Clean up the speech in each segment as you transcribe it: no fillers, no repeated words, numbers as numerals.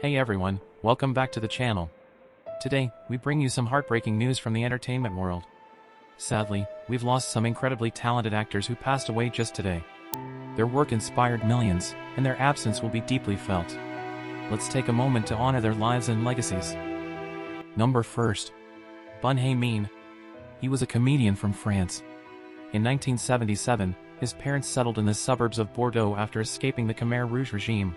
Hey everyone, welcome back to the channel. Today, we bring you some heartbreaking news from the entertainment world. Sadly, we've lost some incredibly talented actors who passed away just today. Their work inspired millions, and their absence will be deeply felt. Let's take a moment to honor their lives and legacies. Number 1. Bun Hay Mean. He was a comedian from France. In 1977, his parents settled in the suburbs of Bordeaux after escaping the Khmer Rouge regime.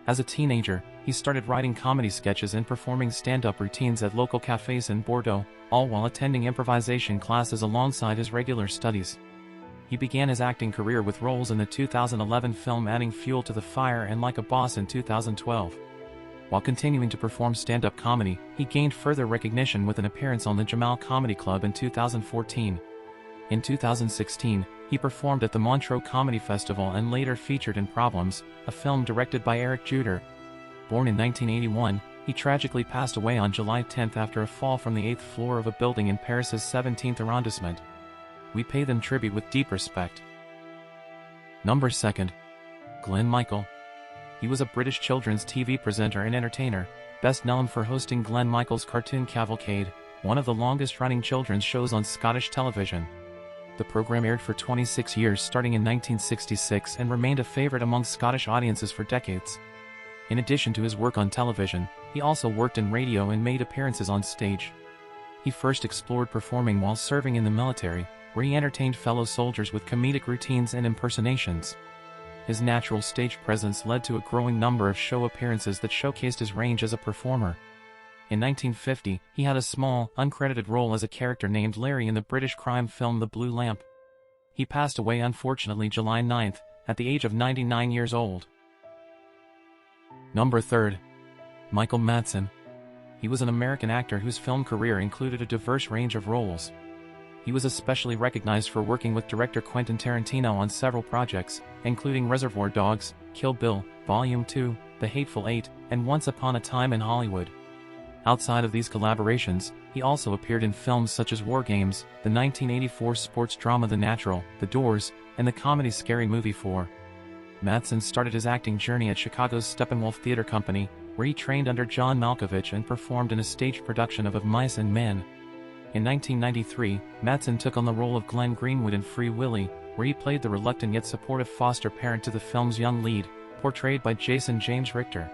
As a teenager, he started writing comedy sketches and performing stand-up routines at local cafes in Bordeaux, all while attending improvisation classes alongside his regular studies. He began his acting career with roles in the 2011 film Adding Fuel to the Fire and Like a Boss in 2012. While continuing to perform stand-up comedy, he gained further recognition with an appearance on the Jamal Comedy Club in 2014. In 2016, he performed at the Montreux Comedy Festival and later featured in Problems, a film directed by Eric Juder. Born in 1981, he tragically passed away on July 10 after a fall from the 8th floor of a building in Paris's 17th arrondissement. We pay them tribute with deep respect. Number 2. Glen Michael. He was a British children's TV presenter and entertainer, best known for hosting Glen Michael's Cartoon Cavalcade, one of the longest-running children's shows on Scottish television. The program aired for 26 years starting in 1966 and remained a favorite among Scottish audiences for decades. In addition to his work on television, he also worked in radio and made appearances on stage. He first explored performing while serving in the military, where he entertained fellow soldiers with comedic routines and impersonations. His natural stage presence led to a growing number of show appearances that showcased his range as a performer. In 1950, he had a small, uncredited role as a character named Larry in the British crime film The Blue Lamp. He passed away unfortunately July 9, at the age of 99 years old. Number 3. Michael Madsen. He was an American actor whose film career included a diverse range of roles. He was especially recognized for working with director Quentin Tarantino on several projects, including Reservoir Dogs, Kill Bill, Volume 2, The Hateful Eight, and Once Upon a Time in Hollywood. Outside of these collaborations, he also appeared in films such as War Games, the 1984 sports drama The Natural, The Doors, and the comedy Scary Movie 4. Madsen started his acting journey at Chicago's Steppenwolf Theater Company, where he trained under John Malkovich and performed in a staged production of Mice and Men. In 1993, Madsen took on the role of Glenn Greenwood in Free Willy, where he played the reluctant yet supportive foster parent to the film's young lead, portrayed by Jason James Richter.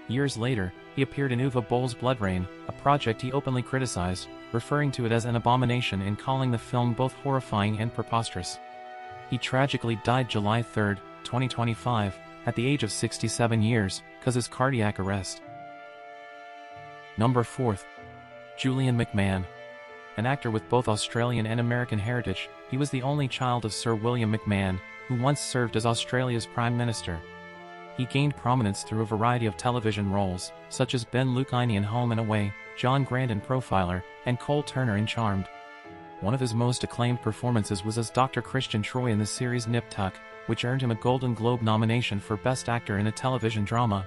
Years later, he appeared in Uwe Boll's Blood Rain, a project he openly criticized, referring to it as an abomination and calling the film both horrifying and preposterous. He tragically died July 3, 2025, at the age of 67 years, causes cardiac arrest. Number 4. Julian McMahon. An actor with both Australian and American heritage, he was the only child of Sir William McMahon, who once served as Australia's Prime Minister. He gained prominence through a variety of television roles, such as Ben Lucaine in Home and Away, John Grant in Profiler, and Cole Turner in Charmed. One of his most acclaimed performances was as Dr. Christian Troy in the series Nip Tuck, which earned him a Golden Globe nomination for Best Actor in a Television Drama.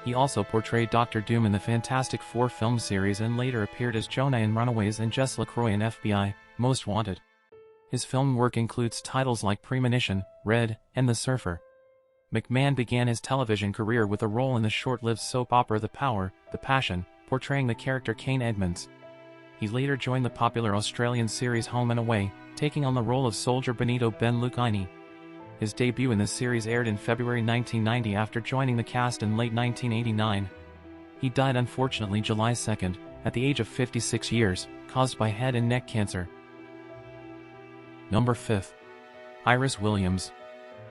He also portrayed Dr. Doom in the Fantastic Four film series and later appeared as Jonah in Runaways and Jess LaCroix in FBI, Most Wanted. His film work includes titles like Premonition, Red, and The Surfer. McMahon began his television career with a role in the short-lived soap opera The Power, The Passion, portraying the character Kane Edmonds. He later joined the popular Australian series Home and Away, taking on the role of soldier Benito Ben Lucaine. His debut in this series aired in February 1990 after joining the cast in late 1989. He died unfortunately July 2, at the age of 56 years, caused by head and neck cancer. Number 5. Iris Williams.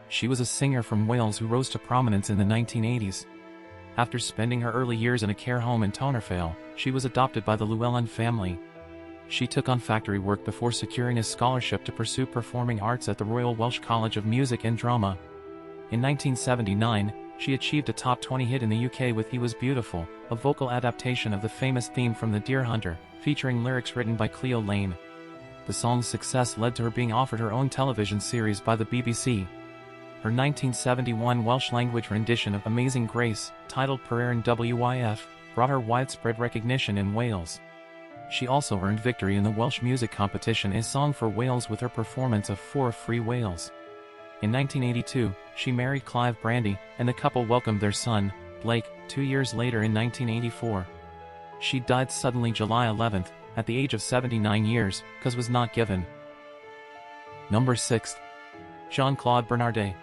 She was a singer from Wales who rose to prominence in the 1980s. After spending her early years in a care home in Tonervale, she was adopted by the Llewellyn family. She took on factory work before securing a scholarship to pursue performing arts at the Royal Welsh College of Music and Drama. In 1979, she achieved a top 20 hit in the UK with He Was Beautiful, a vocal adaptation of the famous theme from The Deer Hunter, featuring lyrics written by Cleo Lane. The song's success led to her being offered her own television series by the BBC. Her 1971 Welsh-language rendition of Amazing Grace, titled Pererin Wyf, brought her widespread recognition in Wales. She also earned victory in the Welsh music competition A Song for Wales with her performance of For a Free Wales. In 1982, she married Clive Brandy, and the couple welcomed their son, Blake, 2 years later in 1984. She died suddenly July 11th, at the age of 79 years, cause was not given. Number 6. Jean-Claude Bernardet.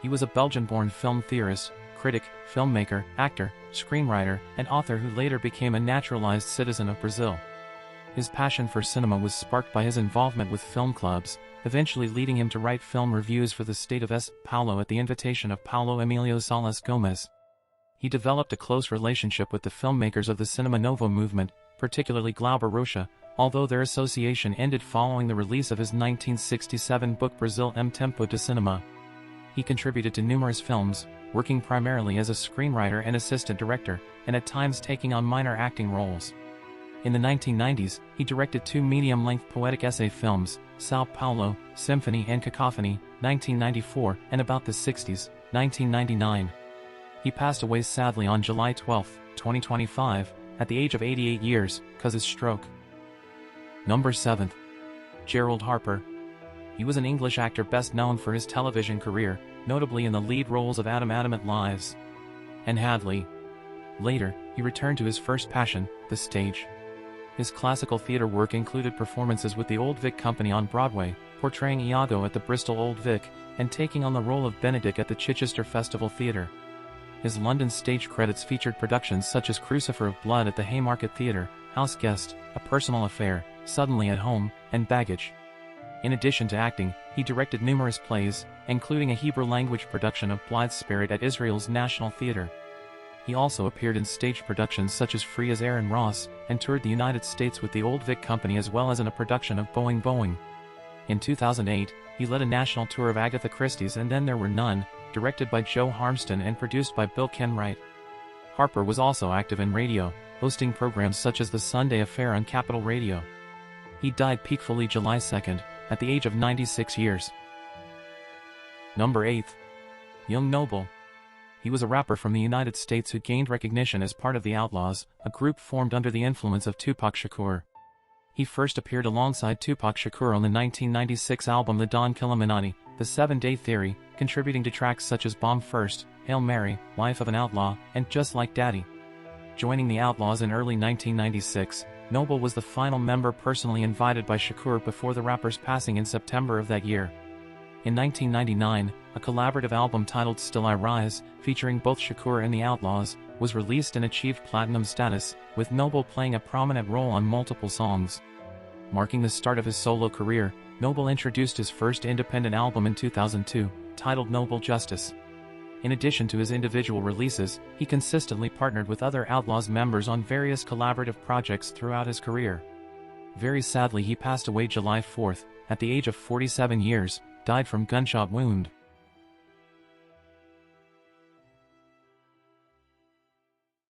He was a Belgian-born film theorist, critic, filmmaker, actor, screenwriter, and author who later became a naturalized citizen of Brazil. His passion for cinema was sparked by his involvement with film clubs, eventually leading him to write film reviews for the state of São Paulo at the invitation of Paulo Emilio Salas Gomes. He developed a close relationship with the filmmakers of the Cinema Novo movement, particularly Glauber Rocha, although their association ended following the release of his 1967 book Brasil Tempo de Cinema. He contributed to numerous films, working primarily as a screenwriter and assistant director, and at times taking on minor acting roles. In the 1990s, he directed 2 medium-length poetic essay films, São Paulo, Symphony and Cacophony, 1994, and About the 60s, 1999. He passed away sadly on July 12, 2025, at the age of 88 years, cause of stroke. Number 7. Gerald Harper. He was an English actor best known for his television career, notably in the lead roles of Adam Adamant Lives and Hadley. Later, he returned to his first passion, the stage. His classical theater work included performances with the Old Vic Company on Broadway, portraying Iago at the Bristol Old Vic, and taking on the role of Benedict at the Chichester Festival Theatre. His London stage credits featured productions such as Crucifer of Blood at the Haymarket Theatre, House Guest, A Personal Affair, Suddenly at Home, and Baggage. In addition to acting, he directed numerous plays, including a Hebrew-language production of Blythe's Spirit at Israel's National Theatre. He also appeared in stage productions such as Free as Aaron Ross, and toured the United States with the Old Vic Company as well as in a production of Boing Boing. In 2008, he led a national tour of Agatha Christie's And Then There Were None, directed by Joe Harmston and produced by Bill Kenwright. Harper was also active in radio, hosting programs such as The Sunday Affair on Capital Radio. He died peacefully July 2nd, at the age of 96 years. Number 8. Young Noble. He was a rapper from the United States who gained recognition as part of the Outlaws, a group formed under the influence of Tupac Shakur. He first appeared alongside Tupac Shakur on the 1996 album The Don Killuminati, The 7-Day Theory, contributing to tracks such as Bomb First, Hail Mary, Life of an Outlaw, and Just Like Daddy. Joining the Outlaws in early 1996, Noble was the final member personally invited by Shakur before the rapper's passing in September of that year. In 1999, a collaborative album titled Still I Rise, featuring both Shakur and the Outlaws, was released and achieved platinum status, with Noble playing a prominent role on multiple songs. Marking the start of his solo career, Noble introduced his first independent album in 2002, titled Noble Justice. In addition to his individual releases, he consistently partnered with other Outlaws members on various collaborative projects throughout his career. Very sadly, he passed away July 4th, at the age of 47 years, died from gunshot wound.